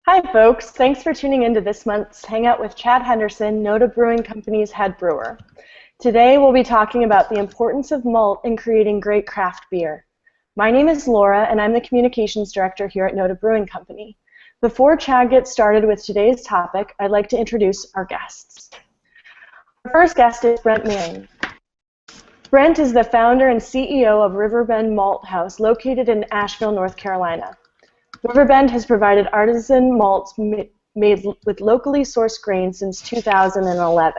Hi folks, thanks for tuning into this month's Hangout with Chad Henderson, Noda Brewing Company's head brewer. Today we'll be talking about the importance of malt in creating great craft beer. My name is Laura and I'm the Communications Director here at Noda Brewing Company. Before Chad gets started with today's topic, I'd like to introduce our guests. Our first guest is Brent Meering. Brent is the founder and CEO of Riverbend Malt House located in Asheville, North Carolina. Riverbend has provided artisan malts made with locally sourced grains since 2011.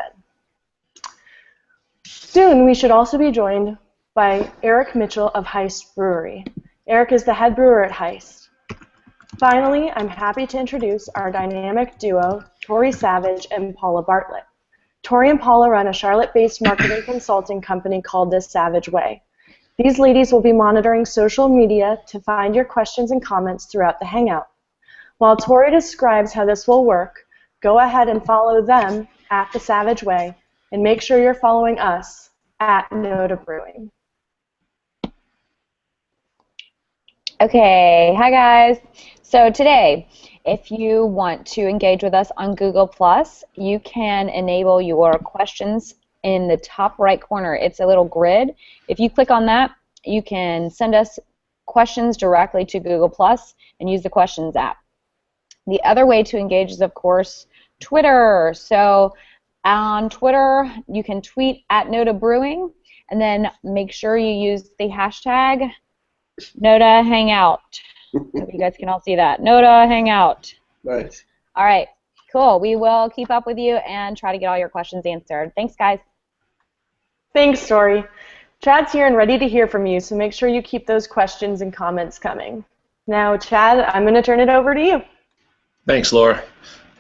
Soon, we should also be joined by Eric Mitchell of Heist Brewery. Eric is the head brewer at Heist. Finally, I'm happy to introduce our dynamic duo, Tori Savage and Paula Bartlett. Tori and Paula run a Charlotte-based marketing consulting company called The Savage Way. These ladies will be monitoring social media to find your questions and comments throughout the Hangout. While Tori describes how this will work, go ahead and follow them at The Savage Way, and make sure you're following us at Noda Brewing. Okay, hi guys. So today, if you want to engage with us on Google+, you can enable your questions in the top right corner. It's a little grid. If you click on that, you can send us questions directly to Google+ and use the Questions app. The other way to engage is, of course, Twitter. So on Twitter, you can tweet at Noda Brewing, and then make sure you use the hashtag Noda Hangout. Hope you guys can all see that. Noda Hangout. Nice. All right, cool. We will keep up with you and try to get all your questions answered. Thanks, guys. Thanks, Tori. Chad's here and ready to hear from you, so make sure you keep those questions and comments coming. Now, Chad, I'm going to turn it over to you. Thanks, Laura.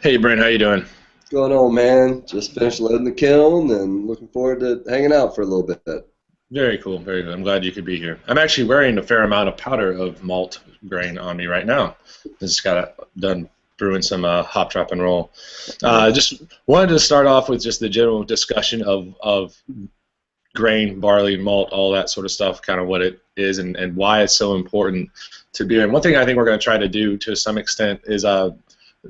Hey, Brent, how you doing? What's going on, man? Just finished loading the kiln and looking forward to hanging out for a little bit. Very cool, very good. I'm glad you could be here. I'm actually wearing a fair amount of powder of malt grain on me right now. Just got done brewing some hop, drop, and roll. Just wanted to start off with just the general discussion of grain, barley, malt, all that sort of stuff, kind of what it is and why it's so important to beer. And one thing I think we're going to try to do to some extent is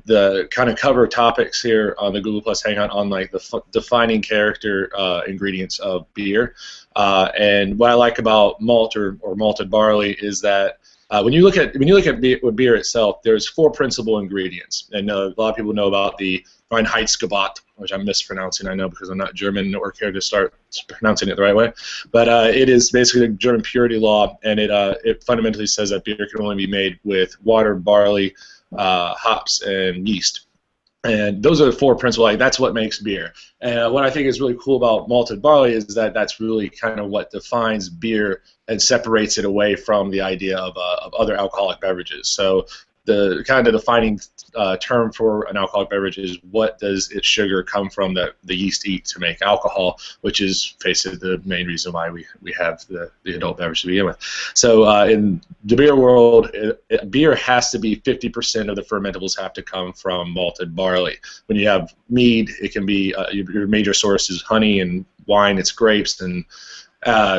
the kind of cover topics here on the Google Plus Hangout on like the defining character ingredients of beer. And what I like about malt or malted barley is that when you look at beer itself, there's 4 principal ingredients, and a lot of people know about the Reinheitsgebot, which I'm mispronouncing, I know, because I'm not German or care to start pronouncing it the right way. But it is basically a German purity law, and it fundamentally says that beer can only be made with water, barley, hops, and yeast. And those are the 4 principal, like that's what makes beer. And what I think is really cool about malted barley is that that's really kind of what defines beer and separates it away from the idea of other alcoholic beverages. So the kind of defining term for an alcoholic beverage is what does its sugar come from that the yeast eat to make alcohol, which is, face it, the main reason why we have the adult beverage to begin with. So in the beer world, beer has to be 50% of the fermentables have to come from malted barley. When you have mead, it can be your major source is honey, and wine it's grapes, and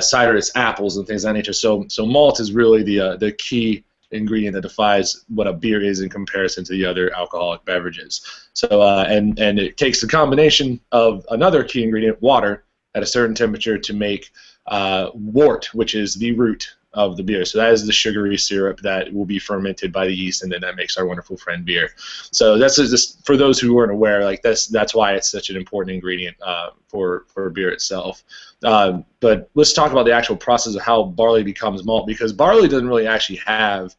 cider it's apples and things of that nature. So malt is really the key ingredient that defines what a beer is in comparison to the other alcoholic beverages. So and it takes the combination of another key ingredient, water, at a certain temperature to make wort, which is the root of the beer. So that is the sugary syrup that will be fermented by the yeast, and then that makes our wonderful friend beer. So that's just for those who weren't aware, like that's why it's such an important ingredient for beer itself. But let's talk about the actual process of how barley becomes malt, because barley doesn't really actually have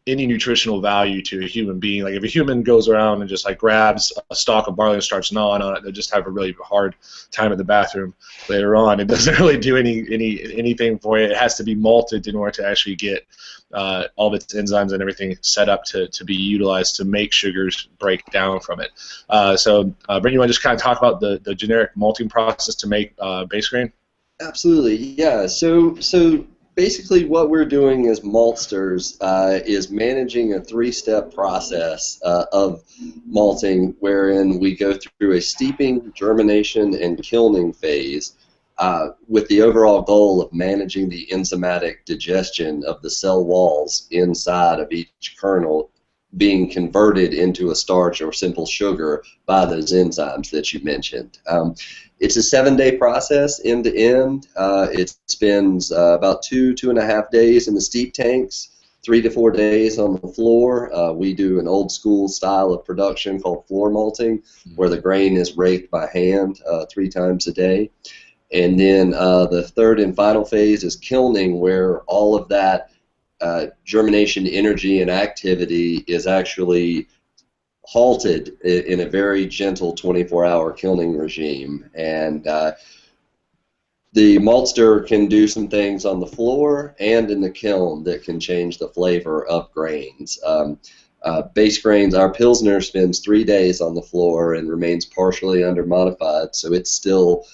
any nutritional value to a human being. Like if a human goes around and just like grabs a stalk of barley and starts gnawing on it, they'll just have a really hard time in the bathroom later on. It doesn't really do anything for you. It has to be malted in order to actually get all of its enzymes and everything set up to be utilized to make sugars break down from it. So Brent, you want to just kind of talk about the generic malting process to make base grain? Absolutely, yeah. So basically what we're doing as maltsters is managing a 3-step process of malting, wherein we go through a steeping, germination, and kilning phase. with the overall goal of managing the enzymatic digestion of the cell walls inside of each kernel being converted into a starch or simple sugar by those enzymes that you mentioned. It's a 7-day process end to end. It spends about 2.5 days in the steep tanks, 3 to 4 days on the floor. We do an old school style of production called floor malting, where the grain is raked by hand 3 times a day. And then the third and final phase is kilning, where all of that germination energy and activity is actually halted in a very gentle 24-hour kilning regime. And the maltster can do some things on the floor and in the kiln that can change the flavor of grains. Base grains, our Pilsner spends 3 days on the floor and remains partially under-modified, so it's still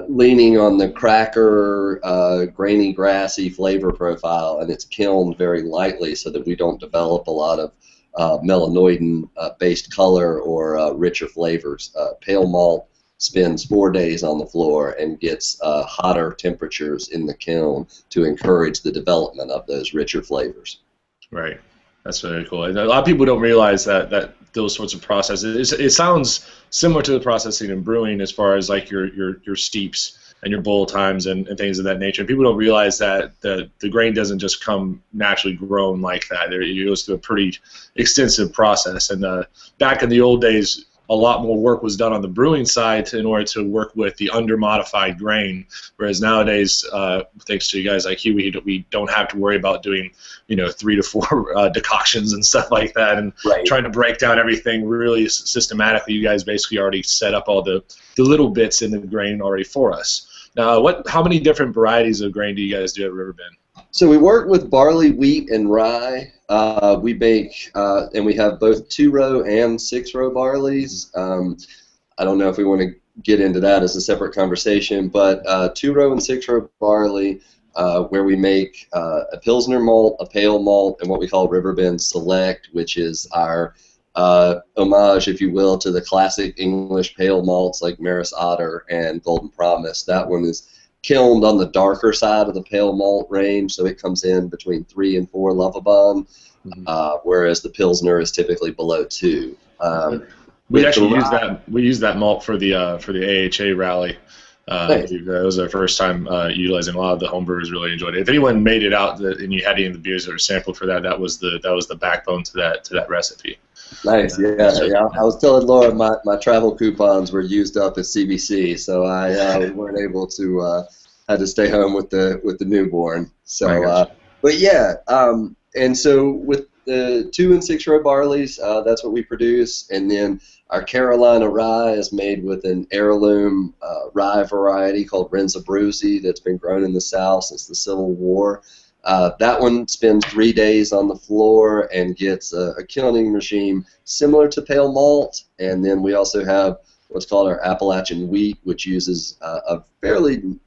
leaning on the cracker, grainy, grassy flavor profile, and it's kilned very lightly so that we don't develop a lot of melanoidin-based color or richer flavors. Pale malt spends 4 days on the floor and gets hotter temperatures in the kiln to encourage the development of those richer flavors. Right. That's very cool. And a lot of people don't realize that those sorts of processes. It sounds similar to the processing in brewing, as far as like your steeps and your boil times and things of that nature. And people don't realize that the grain doesn't just come naturally grown like that. It goes through a pretty extensive process. And back in the old days, a lot more work was done on the brewing side in order to work with the under-modified grain, whereas nowadays, thanks to you guys like you, we don't have to worry about doing 3 to 4 decoctions and stuff like that, and trying to break down everything really systematically. You guys basically already set up all the little bits in the grain already for us. Now, how many different varieties of grain do you guys do at Riverbend? So we work with barley, wheat, and rye. We make, and we have both 2-row and 6-row barleys. I don't know if we want to get into that as a separate conversation, but 2-row and 6-row barley, where we make a Pilsner malt, a pale malt, and what we call Riverbend Select, which is our homage, if you will, to the classic English pale malts like Maris Otter and Golden Promise. That one is kilned on the darker side of the pale malt range, so it comes in between 3 and 4 Lovibond, whereas the Pilsner is typically below 2. We actually use that malt for the AHA rally. Nice. That was our first time utilizing. A lot of the homebrewers really enjoyed it. If anyone made it out and you had any of the beers that were sampled for that, that was the backbone to that recipe. Nice, yeah. I was telling Laura my travel coupons were used up at CBC, so I weren't able to. Had to stay home with the newborn. So, but yeah, and so with the 2 and 6-row barleys, that's what we produce, and then our Carolina rye is made with an heirloom rye variety called Renzabruzzi that's been grown in the South since the Civil War. That one spends 3 days on the floor and gets a kilning regime similar to pale malt. And then we also have what's called our Appalachian wheat, which uses a fairly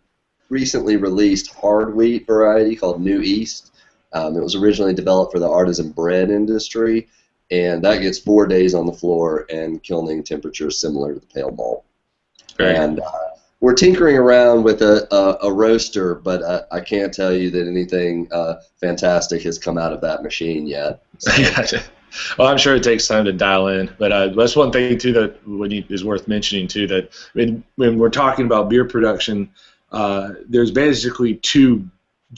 recently released hard wheat variety called New East. It was originally developed for the artisan bread industry, and that gets 4 days on the floor and kilning temperatures similar to the pale malt. Great. And we're tinkering around with a roaster, but I can't tell you that anything fantastic has come out of that machine yet. So. Gotcha. Well, I'm sure it takes time to dial in, but that's one thing too that is worth mentioning too. That when we're talking about beer production, there's basically 2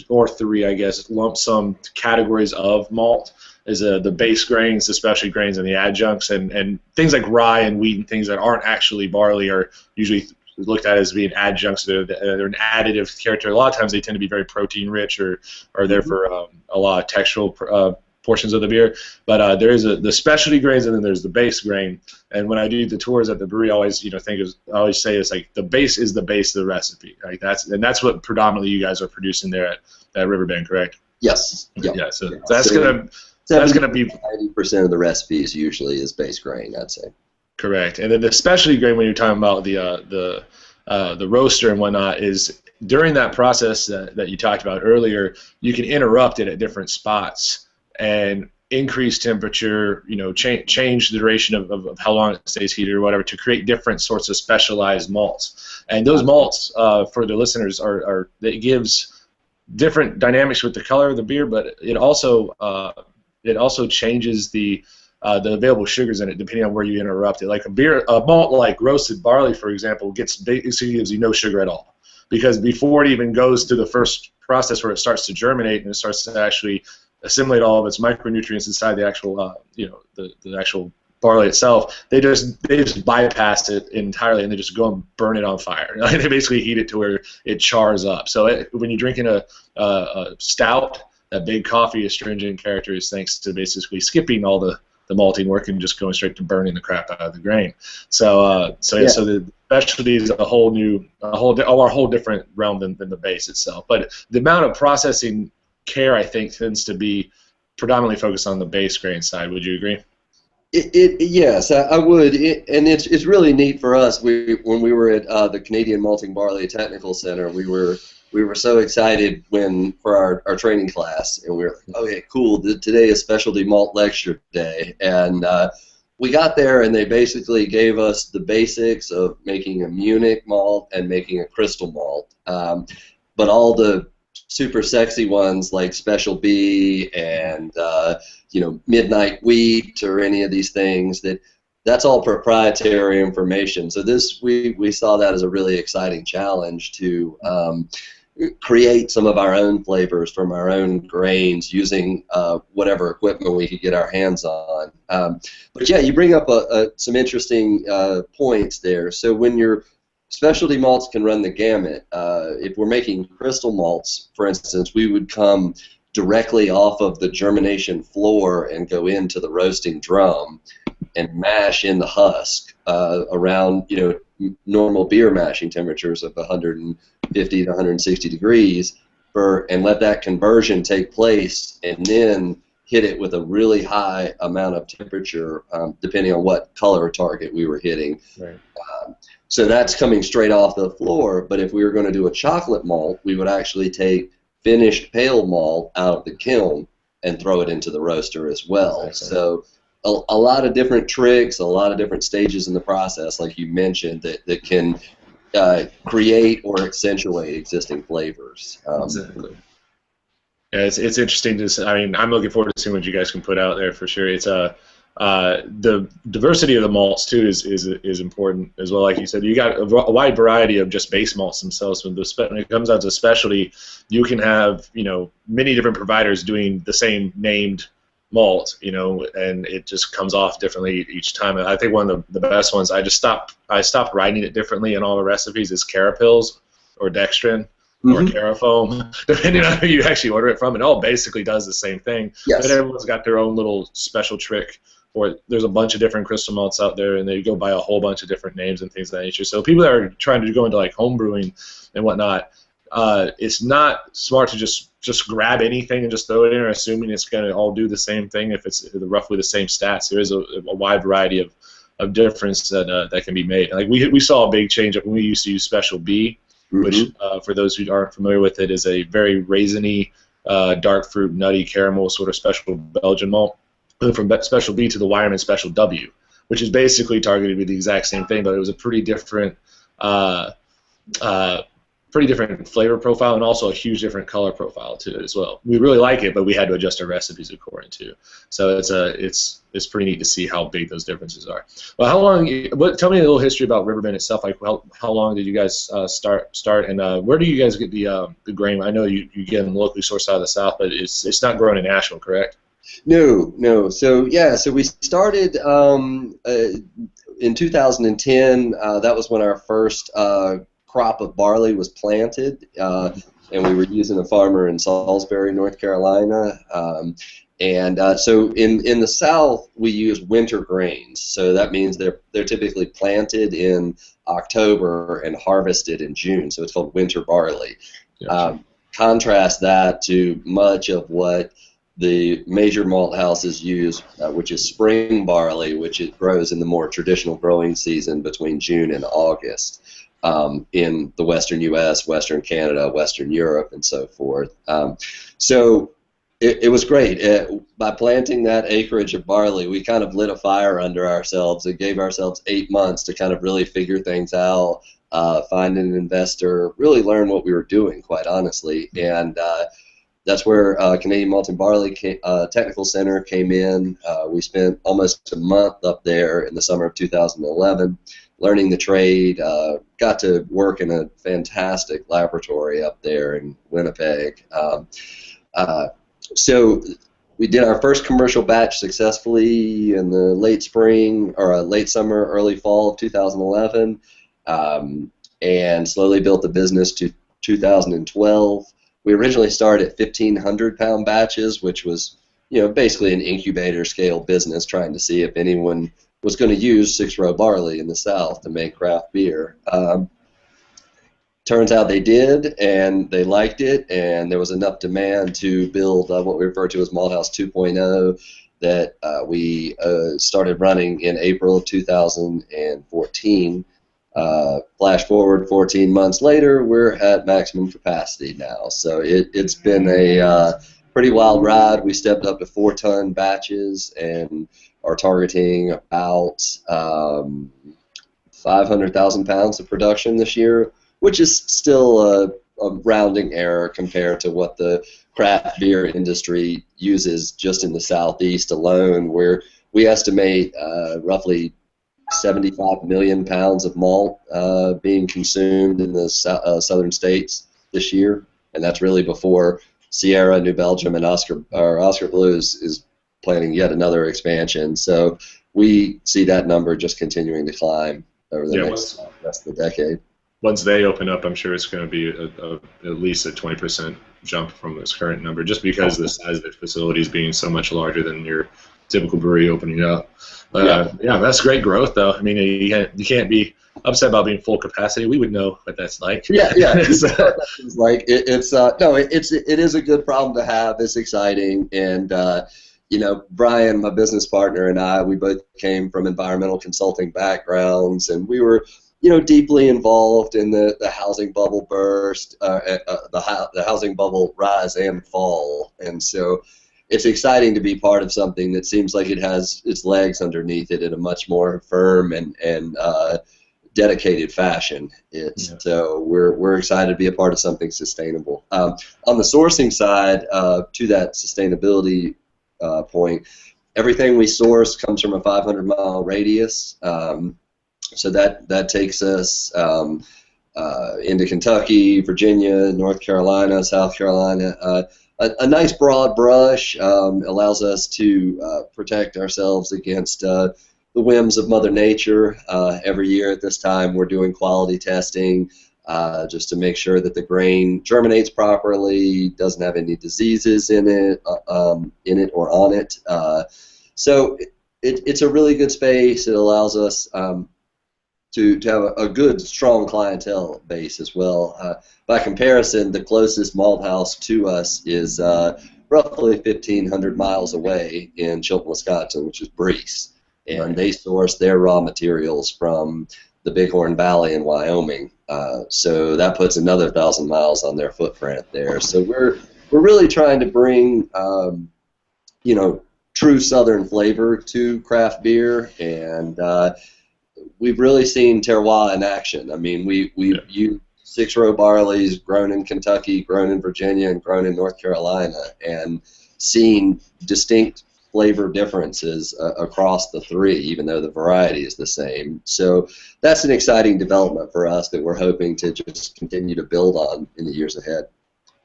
or 3, I guess, lump sum categories of malt. Is the base grains, the specialty grains, and the adjuncts, and things like rye and wheat and things that aren't actually barley are usually looked at as being adjuncts. They're an additive character. A lot of times they tend to be very protein rich or are there for a lot of textural portions of the beer. But there is the specialty grains, and then there's the base grain. And when I do the tours at the brewery, I always I always say it's like the base is the base of the recipe. Like that's what predominantly you guys are producing there at Riverbend, correct? Yes. Yep. Yeah. So that's gonna be 90% of the recipes usually is base grain, I'd say. Correct. And then the specialty grain, when you're talking about the roaster and whatnot, is during that process that you talked about earlier, you can interrupt it at different spots, and increase temperature, change the duration of how long it stays heated or whatever to create different sorts of specialized malts. And those malts, for the listeners, it gives different dynamics with the color of the beer, but it also changes the available sugars in it depending on where you interrupt it. Like a malt like roasted barley, for example, basically gives you no sugar at all, because before it even goes through the first process where it starts to germinate and it starts to actually assimilate all of its micronutrients inside the actual, the actual barley itself, they just bypass it entirely and they just go and burn it on fire. They basically heat it to where it chars up. So when you're drinking a stout, that big coffee astringent character is thanks to basically skipping all the malting work and just going straight to burning the crap out of the grain. So the specialty is a whole different realm than the base itself. But the amount of processing care, I think, tends to be predominantly focused on the base grain side. Would you agree? Yes, I would, and it's really neat for us. When we were at the Canadian Malting Barley Technical Center, we were so excited for our training class, and we were like, okay, cool. Today is specialty malt lecture day, and we got there, and they basically gave us the basics of making a Munich malt and making a crystal malt, but all the super sexy ones like Special B and Midnight Wheat or any of these things, that's all proprietary information. So we saw that as a really exciting challenge to create some of our own flavors from our own grains using whatever equipment we could get our hands on. But yeah, you bring up some interesting points there. So when you're specialty malts can run the gamut. If we're making crystal malts, for instance, we would come directly off of the germination floor and go into the roasting drum and mash in the husk around normal beer mashing temperatures of 150 to 160 degrees, and let that conversion take place, and then hit it with a really high amount of temperature, depending on what color target we were hitting. Right. So that's coming straight off the floor, but if we were going to do a chocolate malt, we would actually take finished pale malt out of the kiln and throw it into the roaster as well. Exactly. So a lot of different tricks, a lot of different stages in the process, like you mentioned, that can create or accentuate existing flavors. Exactly. Yeah, it's interesting to. I mean, I'm looking forward to seeing what you guys can put out there for sure. It's the diversity of the malts too is important as well. Like you said, you got a wide variety of just base malts themselves. When it comes out to specialty, you can have many different providers doing the same named malt, and it just comes off differently each time. And I think one of the best ones, I stopped writing it differently in all the recipes, is Carapils or Dextrin. Or Carafoam, depending on who you actually order it from. It all basically does the same thing. Yes. But everyone's got their own little special trick for it. There's a bunch of different crystal malts out there, and they go by a whole bunch of different names and things of that nature. So people that are trying to go into like home brewing and whatnot, it's not smart to just grab anything and just throw it in, or assuming it's going to all do the same thing if it's roughly the same stats. There is a wide variety of difference that can be made. Like we saw a big change up when we used to use Special B, which, for those who aren't familiar with it, is a very raisiny, dark fruit, nutty caramel sort of special Belgian malt. From Special B to the Weyermann Special W, which is basically targeted to be the exact same thing, but it was a pretty different flavor profile, and also a huge different color profile to it as well. We really like it, but we had to adjust our recipes according to. So it's pretty neat to see how big those differences are. Well, tell me a little history about Riverbend itself. Like how long did you guys start, and where do you guys get the grain? I know you get them locally sourced out of the South, but it's not grown in Nashville, correct? No. So we started in 2010. That was when our first crop of barley was planted, and we were using a farmer in Salisbury, North Carolina. So in the South, we use winter grains. So that means they're typically planted in October and harvested in June. So it's called winter barley. Gotcha. Contrast that to much of what the major malt houses use, which is spring barley, which it grows in the more traditional growing season between June and August in the western U.S., western Canada, western Europe, and so forth. So It was great. By planting that acreage of barley, we kind of lit a fire under ourselves. It gave ourselves 8 months to kind of really figure things out, find an investor, really learn what we were doing, quite honestly. And that's where Canadian Malting Barley Technical Center came in. We spent almost a month up there in the summer of 2011 learning the trade. Got to work in a fantastic laboratory up there in Winnipeg. So we did our first commercial batch successfully in the late spring or late summer, early fall of 2011, and slowly built the business to 2012. We originally started at 1,500-pound batches, which was, basically an incubator scale business, trying to see if anyone was going to use 6-row barley in the South to make craft beer. Turns out they did, and they liked it, and there was enough demand to build what we refer to as Malt House 2.0 that we started running in April of 2014. Flash forward 14 months later, we're at maximum capacity now. So it's been a pretty wild ride. We stepped up to 4-ton batches and are targeting about 500,000 pounds of production this year, which is still a rounding error compared to what the craft beer industry uses just in the Southeast alone, where we estimate roughly 75 million pounds of malt being consumed in the southern states this year, and that's really before Sierra, New Belgium, and Oscar Blue is planning yet another expansion. So we see that number just continuing to climb over the rest of the decade. Once they open up, I'm sure it's going to be at least a 20% jump from this current number, just because the size of the facility is being so much larger than your typical brewery opening up. Yeah, that's great growth, though. I mean, you can't be upset about being full capacity. We would know what that's like. Yeah. It's like it is a good problem to have. It's exciting, and Brian, my business partner, and I, we both came from environmental consulting backgrounds, and we were deeply involved in the housing bubble burst, the housing bubble rise and fall, and so it's exciting to be part of something that seems like it has its legs underneath it in a much more firm and dedicated fashion. So we're excited to be a part of something sustainable. On the sourcing side, to that sustainability point, everything we source comes from a 500-mile radius. So that takes us into Kentucky, Virginia, North Carolina, South Carolina. A nice broad brush allows us to protect ourselves against the whims of Mother Nature. Every year at this time, we're doing quality testing just to make sure that the grain germinates properly, doesn't have any diseases in it or on it. So it's a really good space. It allows us to have a good, strong clientele base as well. By comparison, the closest malt house to us is roughly 1,500 miles away in Chilton, Wisconsin, which is Breese. And they source their raw materials from the Bighorn Valley in Wyoming. So that puts another 1,000 miles on their footprint there. So we're really trying to bring true Southern flavor to craft beer, and we've really seen terroir in action. I mean, we've used 6-row barleys grown in Kentucky, grown in Virginia, and grown in North Carolina, and seen distinct flavor differences across the three, even though the variety is the same. So that's an exciting development for us that we're hoping to just continue to build on in the years ahead.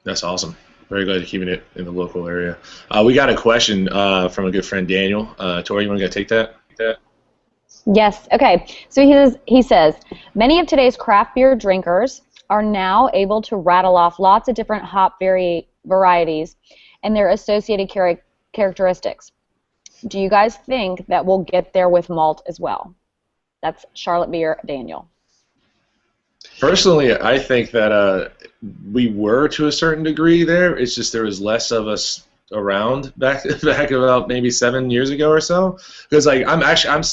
That's awesome. Very glad you're keeping it in the local area. We got a question from a good friend, Daniel. Tori, you want to take that? Yes. Okay. So he says, many of today's craft beer drinkers are now able to rattle off lots of different hop varieties and their associated characteristics. Do you guys think that we'll get there with malt as well? That's Charlotte Beer, Daniel. Personally, I think that we were to a certain degree there. It's just there was less of us around back about maybe 7 years ago or so. Because I'm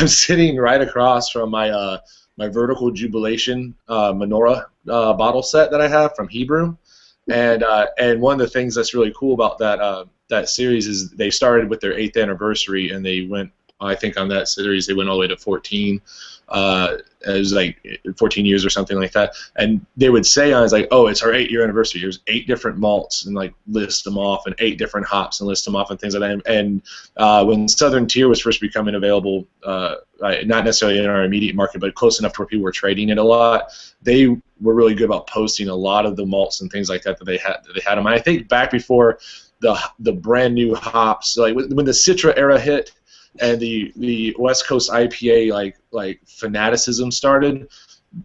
sitting right across from my vertical jubilation menorah bottle set that I have from Hebrew. And one of the things that's really cool about that series is they started with their 8th anniversary, and they went, I think on that series they went all the way to 14. It was like 14 years or something like that. And they would say on it's like, oh, it's our 8-year anniversary. Here's 8 different malts, and like list them off, and 8 different hops and list them off and things like that. And when Southern Tier was first becoming available, not necessarily in our immediate market, but close enough to where people were trading it a lot, they were really good about posting a lot of the malts and things like that they had them. And I think back before the brand new hops, like when the Citra era hit, and the West Coast IPA like fanaticism started,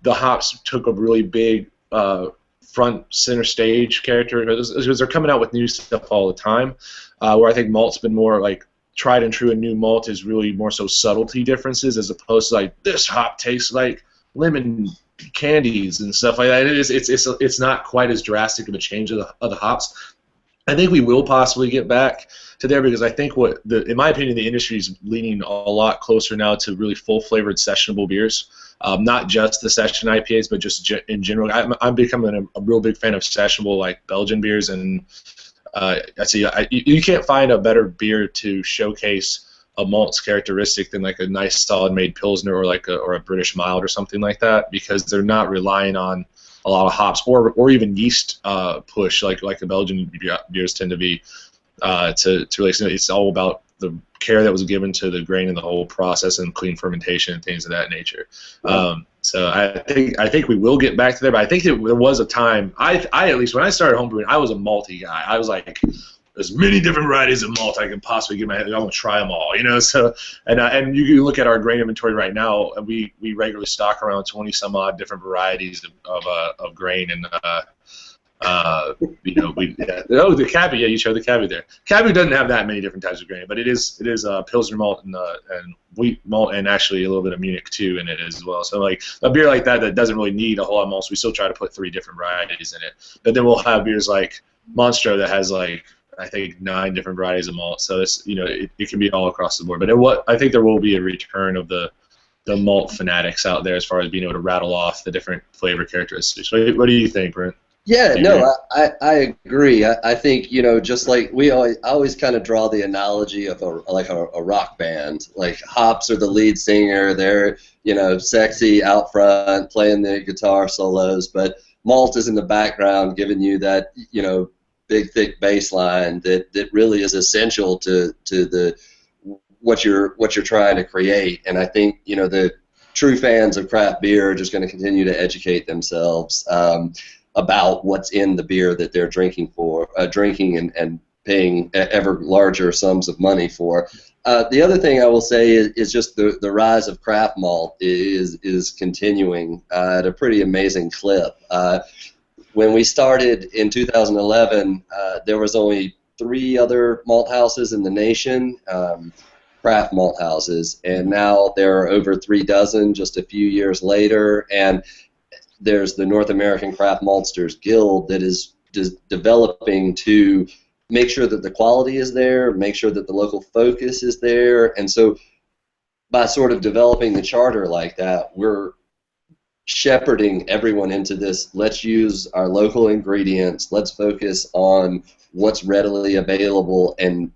the hops took a really big front center stage character because they're coming out with new stuff all the time. Where I think malt's been more like tried and true, and new malt is really more so subtlety differences as opposed to like this hop tastes like lemon candies and stuff like that. It's not quite as drastic of a change of the hops. I think we will possibly get back to there because I think in my opinion, the industry is leaning a lot closer now to really full-flavored sessionable beers, not just the session IPAs, but just in general. I'm becoming a real big fan of sessionable like Belgian beers, and you can't find a better beer to showcase a malt's characteristic than like a nice solid made Pilsner or a British mild or something like that, because they're not relying on a lot of hops or even yeast push like the Belgian beers tend to be to really. It's all about the care that was given to the grain and the whole process and clean fermentation and things of that nature. So I think we will get back to there, but I think there was a time I at least when I started homebrewing, I was a malty guy. I was like, as many different varieties of malt I can possibly get my head. I want to try them all, So and you can look at our grain inventory right now. We regularly stock around 20 some odd different varieties of grain, and the Cabbie. Yeah, you showed the Cabbie there. Cabbie doesn't have that many different types of grain, but it is Pilsner malt and wheat malt, and actually a little bit of Munich too in it as well. So like a beer like that doesn't really need a whole lot of malts, we still try to put 3 different varieties in it. But then we'll have beers like Monstro that has like I think 9 different varieties of malt. So it's it can be all across the board. But I think there will be a return of the malt fanatics out there as far as being able to rattle off the different flavor characteristics. What do you think, Brent? Yeah, I agree. I think just like I always kind of draw the analogy of a rock band. Like hops are the lead singer. They're sexy out front playing the guitar solos, but malt is in the background giving you that big thick bass line that really is essential to what you're trying to create. And I think the true fans of craft beer are just going to continue to educate themselves about what's in the beer that they're drinking and paying ever larger sums of money for. The other thing I will say is just the rise of craft malt is continuing at a pretty amazing clip. When we started in 2011, there was only 3 other malt houses in the nation, craft malt houses, and now there are over 3 dozen just a few years later, and there's the North American Craft Maltsters Guild that is developing to make sure that the quality is there, make sure that the local focus is there, and so by sort of developing the charter like that, we're shepherding everyone into this. Let's use our local ingredients. Let's focus on what's readily available and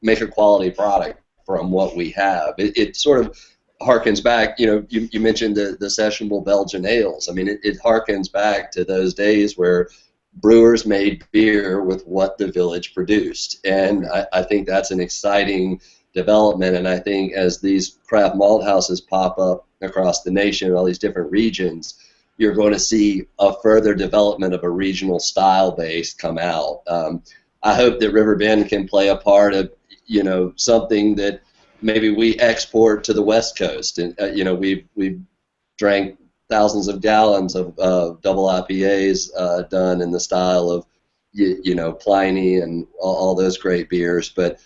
make a quality product from what we have. It sort of harkens back. You mentioned the sessionable Belgian ales. I mean, it harkens back to those days where brewers made beer with what the village produced, and I think that's an exciting development. And I think as these craft malt houses pop up across the nation, all these different regions, you're going to see a further development of a regional style base come out. I hope that Riverbend can play a part of something that maybe we export to the West Coast. And we've drank thousands of gallons of double IPAs done in the style of Pliny and all those great beers, but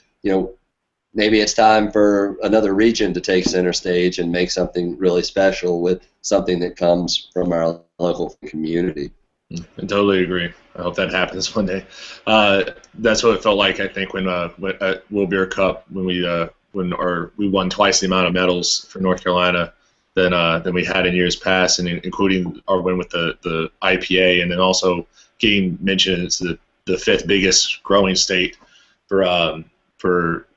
maybe it's time for another region to take center stage and make something really special with something that comes from our local community. I totally agree. I hope that happens one day. That's what it felt like, I think, when at World Beer Cup, when we won twice the amount of medals for North Carolina than we had in years past, and including our win with the IPA, and then also getting mentioned as the fifth biggest growing state for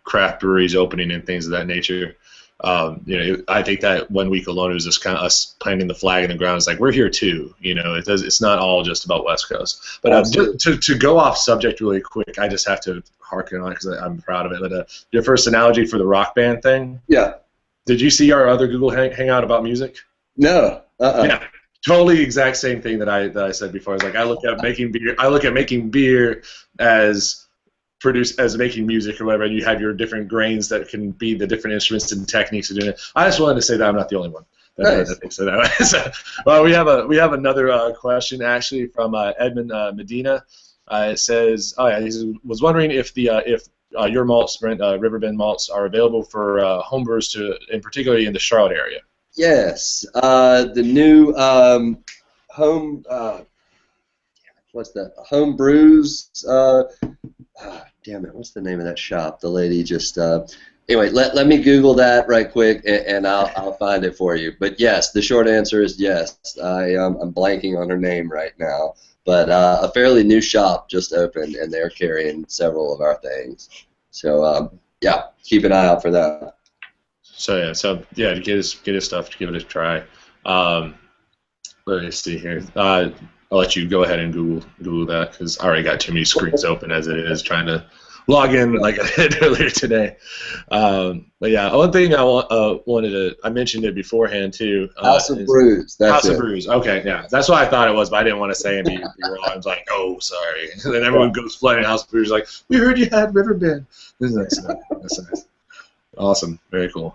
craft breweries opening and things of that nature. I think that 1 week alone is just kind of us planting the flag in the ground. It's like we're here too. It's not all just about West Coast. But to go off subject really quick, I just have to harken on it because I'm proud of it. But your first analogy for the rock band thing. Yeah. Did you see our other Google hangout about music? No. Yeah. Totally exact same thing that I said before. I was like, I look at making beer as making music or whatever, and you have your different grains that can be the different instruments and techniques of doing it. I just wanted to say that I'm not the only one that thinks that way. So, well, we have another question actually from Edmund Medina. It says, he was wondering if your malts, Brent, Riverbend malts, are available for homebrewers in particularly in the Charlotte area. Yes, the new home. What's that? Home brews. Damn it! What's the name of that shop? The lady just. Anyway, let me Google that right quick, and I'll find it for you. But yes, the short answer is yes. I'm blanking on her name right now, but a fairly new shop just opened, and they're carrying several of our things. So yeah, keep an eye out for that. So get his stuff, give it a try. Let me see here. I'll let you go ahead and Google that because I already got too many screens open as it is trying to log in like I did earlier today. But yeah, one thing I mentioned it beforehand too. House of Brews. House of Brews. Okay, yeah, that's what I thought it was, but I didn't want to say and be wrong. I was like, oh, sorry. And then everyone goes flooding House of Brews like, we heard you had Riverbend. That's nice. Awesome. Very cool.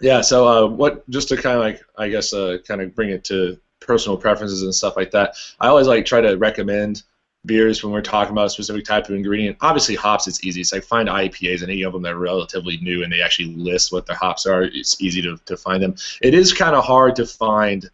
Yeah. So just to kind of like I guess kind of bring it to personal preferences and stuff like that. I always try to recommend beers when we're talking about a specific type of ingredient. Obviously, hops, it's easy. It's like find IPAs, and any of them that are relatively new and they actually list what their hops are. It's easy to find them. It is kind of hard to find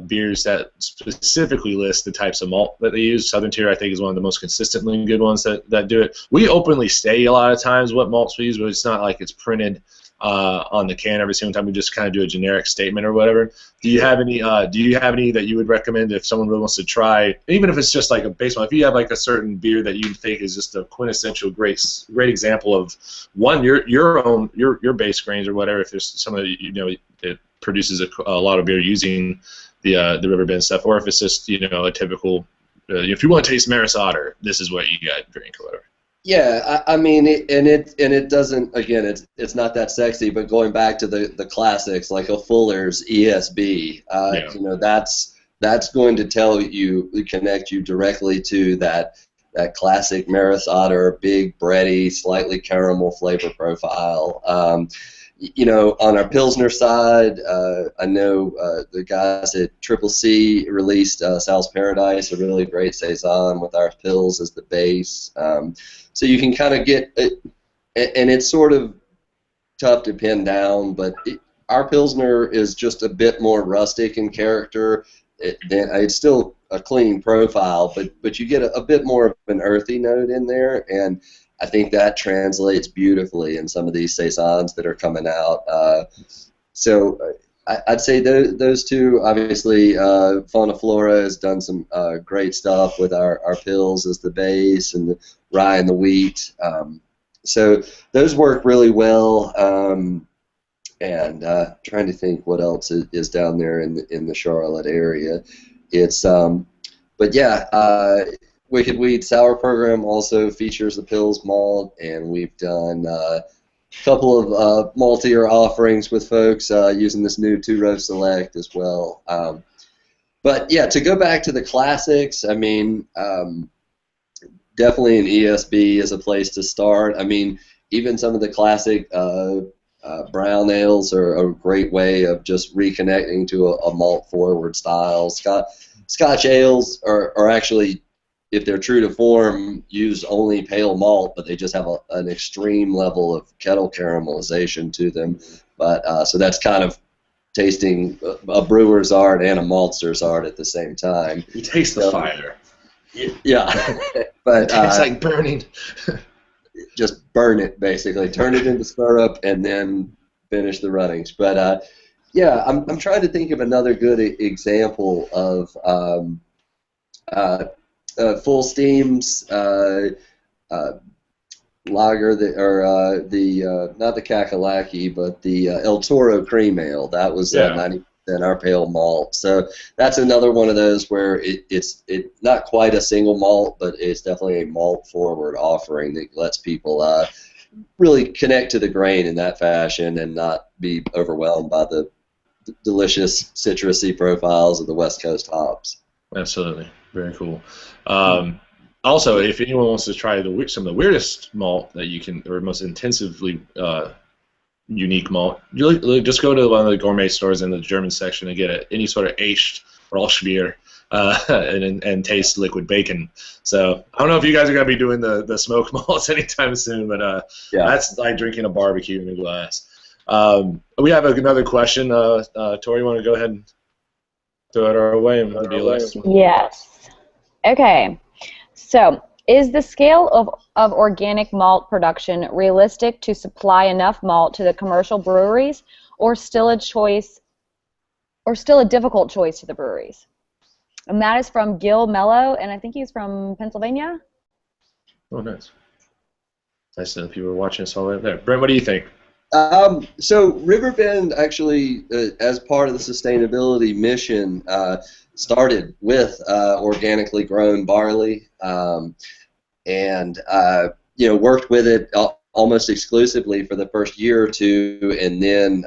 beers that specifically list the types of malt that they use. Southern Tier, I think, is one of the most consistently good ones that do it. We openly state a lot of times what malts we use, but it's not like it's printed on the can every single time. We just kind of do a generic statement or whatever. Do you have any that you would recommend if someone really wants to try, even if it's just like a base one? If you have like a certain beer that you think is just a quintessential great example of one your base grains or whatever, if there's some of that produces a lot of beer using the Riverbend stuff, or if it's just a typical if you want to taste Maris Otter, this is what you got to drink or whatever. Yeah, I mean, it doesn't. Again, it's not that sexy. But going back to the classics like a Fuller's ESB, that's going to connect you directly to that classic Maris Otter, big, bready, slightly caramel flavor profile. On our Pilsner side, I know the guys at Triple C released Sal's Paradise, a really great saison with our Pils as the base. So you can kind of get it, and it's sort of tough to pin down, but our Pilsner is just a bit more rustic in character. It's still a clean profile, but you get a bit more of an earthy note in there, and I think that translates beautifully in some of these saisons that are coming out. So I'd say those two. Obviously, Fauna Flora has done some great stuff with our Pils as the base and the rye and the wheat. So those work really well. And trying to think what else is down there in the Charlotte area. It's but yeah. Wicked Weed Sour Program also features the Pils malt, and we've done a couple of maltier offerings with folks using this new 2-row select as well. But yeah, to go back to the classics, I mean, definitely an ESB is a place to start. I mean, even some of the classic brown ales are a great way of just reconnecting to a malt-forward style. Scotch ales are actually, if they're true to form, use only pale malt, but they just have an extreme level of kettle caramelization to them. But so that's kind of tasting a brewer's art and a maltster's art at the same time. You taste the fire. Yeah, but it's like burning. Just burn it, basically. Turn it into syrup and then finish the runnings. But yeah, I'm trying to think of another good example of Full Steam's lager, not the Kakalaki, but the El Toro Cream Ale. That was 90% our pale malt. So that's another one of those where it's not quite a single malt, but it's definitely a malt forward offering that lets people really connect to the grain in that fashion and not be overwhelmed by the delicious citrusy profiles of the West Coast hops. Absolutely, very cool. Also, if anyone wants to try some of the weirdest malt that you can, or most intensively unique malt, you just go to one of the gourmet stores in the German section and get any sort of aged Rauchbier and taste liquid bacon. So I don't know if you guys are going to be doing the smoke malts anytime soon, but that's like drinking a barbecue in a glass. We have another question. Tori, you want to go ahead and throw it our way and maybe last one? Yes. Okay. So, is the scale of organic malt production realistic to supply enough malt to the commercial breweries, or still a difficult choice to the breweries? And that is from Gil Mello, and I think he's from Pennsylvania. Oh, nice. Nice that people are watching us all the way up there. Brent, what do you think? So Riverbend actually, as part of the sustainability mission, started with organically grown barley, and worked with it almost exclusively for the first year or two, and then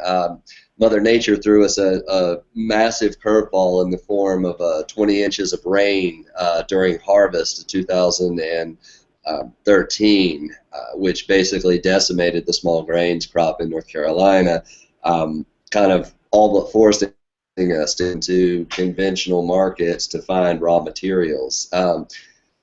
Mother Nature threw us a massive curveball in the form of 20 inches of rain during harvest of 2013, which basically decimated the small grains crop in North Carolina, kind of all but forcing us into conventional markets to find raw materials.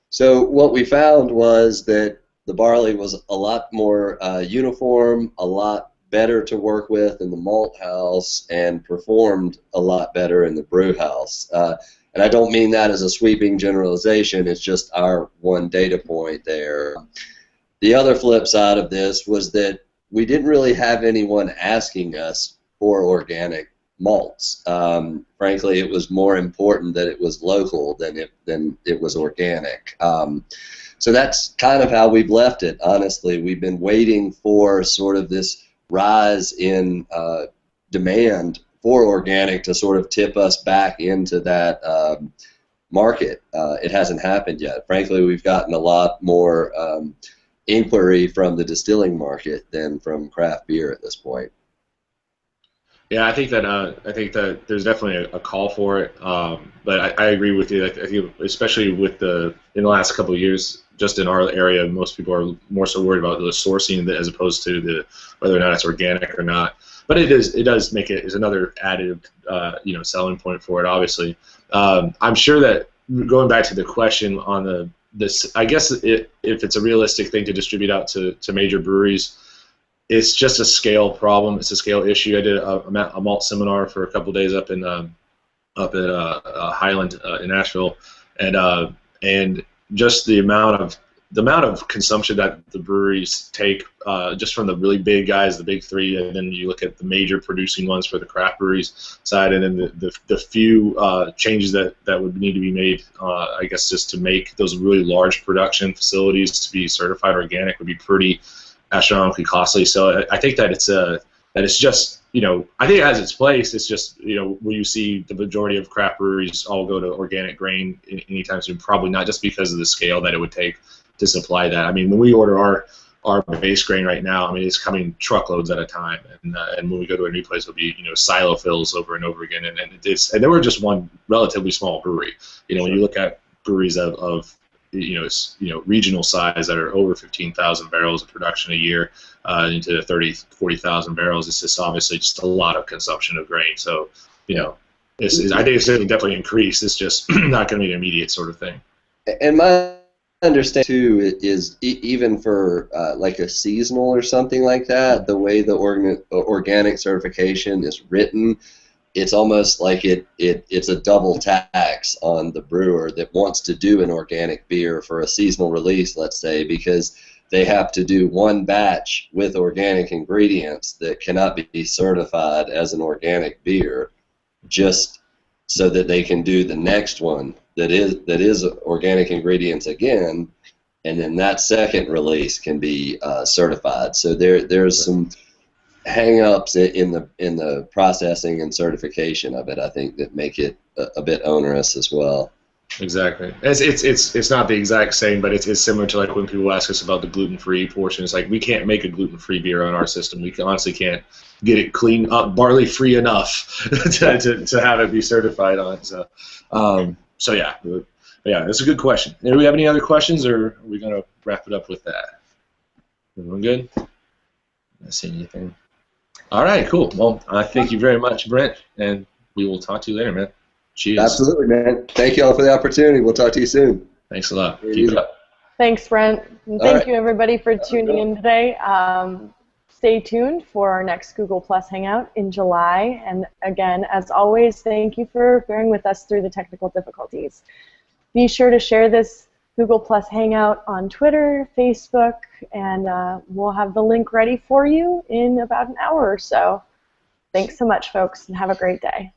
So what we found was that the barley was a lot more uniform, a lot better to work with in the malt house, and performed a lot better in the brew house. And I don't mean that as a sweeping generalization, it's just our one data point there. The other flip side of this was that we didn't really have anyone asking us for organic malts. Frankly, it was more important that it was local than it was organic. So that's kind of how we've left it, honestly. We've been waiting for sort of this rise in demand for organic to sort of tip us back into that market. It hasn't happened yet. Frankly, we've gotten a lot more inquiry from the distilling market than from craft beer at this point. Yeah, I think that there's definitely a call for it, but I agree with you. I think especially in the last couple of years, just in our area, most people are more so worried about the sourcing as opposed to whether or not it's organic or not. But it does make it is another added selling point for it. Obviously, I'm sure that going back to the question on this, I guess if it's a realistic thing to distribute out to major breweries. It's just a scale problem. It's a scale issue. I did a malt seminar for a couple of days up at Highland in Nashville, and just the amount of consumption that the breweries take, just from the really big guys, the big three, and then you look at the major producing ones for the craft breweries side, and then the few changes that would need to be made, I guess, just to make those really large production facilities to be certified organic would be pretty astronomically costly. So I think that it's just, I think it has its place. It's just, will you see the majority of craft breweries all go to organic grain anytime soon? Probably not, just because of the scale that it would take to supply that. I mean, when we order our base grain right now, I mean, it's coming truckloads at a time, and when we go to a new place, it'll be silo fills over and over again, and then we're just one relatively small brewery. When you look at breweries of regional size that are over 15,000 barrels of production a year into 30,000, 40,000 barrels. It's just obviously just a lot of consumption of grain. So, I think it's going to definitely increase. It's just not going to be an immediate sort of thing. And my understanding too is even for like a seasonal or something like that, the way the organic certification is written, it's almost like it's a double tax on the brewer that wants to do an organic beer for a seasonal release, let's say, because they have to do one batch with organic ingredients that cannot be certified as an organic beer, just so that they can do the next one that is organic ingredients again, and then that second release can be certified. So there's some hang-ups in the processing and certification of it, I think, that make it a bit onerous as well. Exactly. It's not the exact same, but it's similar to like when people ask us about the gluten-free portion. It's like we can't make a gluten-free beer on our system. We honestly can't get it clean up, barley-free enough to have it be certified on. So yeah, but yeah, that's a good question. Do we have any other questions, or are we gonna wrap it up with that? Everyone good? Not seeing anything. All right, cool. Well, I thank you very much, Brent, and we will talk to you later, man. Cheers. Absolutely, man. Thank you all for the opportunity. We'll talk to you soon. Thanks a lot. Keep it up. Thanks, Brent. And thank you, everybody, for tuning in today. Stay tuned for our next Google Plus Hangout in July. And again, as always, thank you for bearing with us through the technical difficulties. Be sure to share this Google Plus Hangout on Twitter, Facebook, and we'll have the link ready for you in about an hour or so. Thanks so much, folks, and have a great day.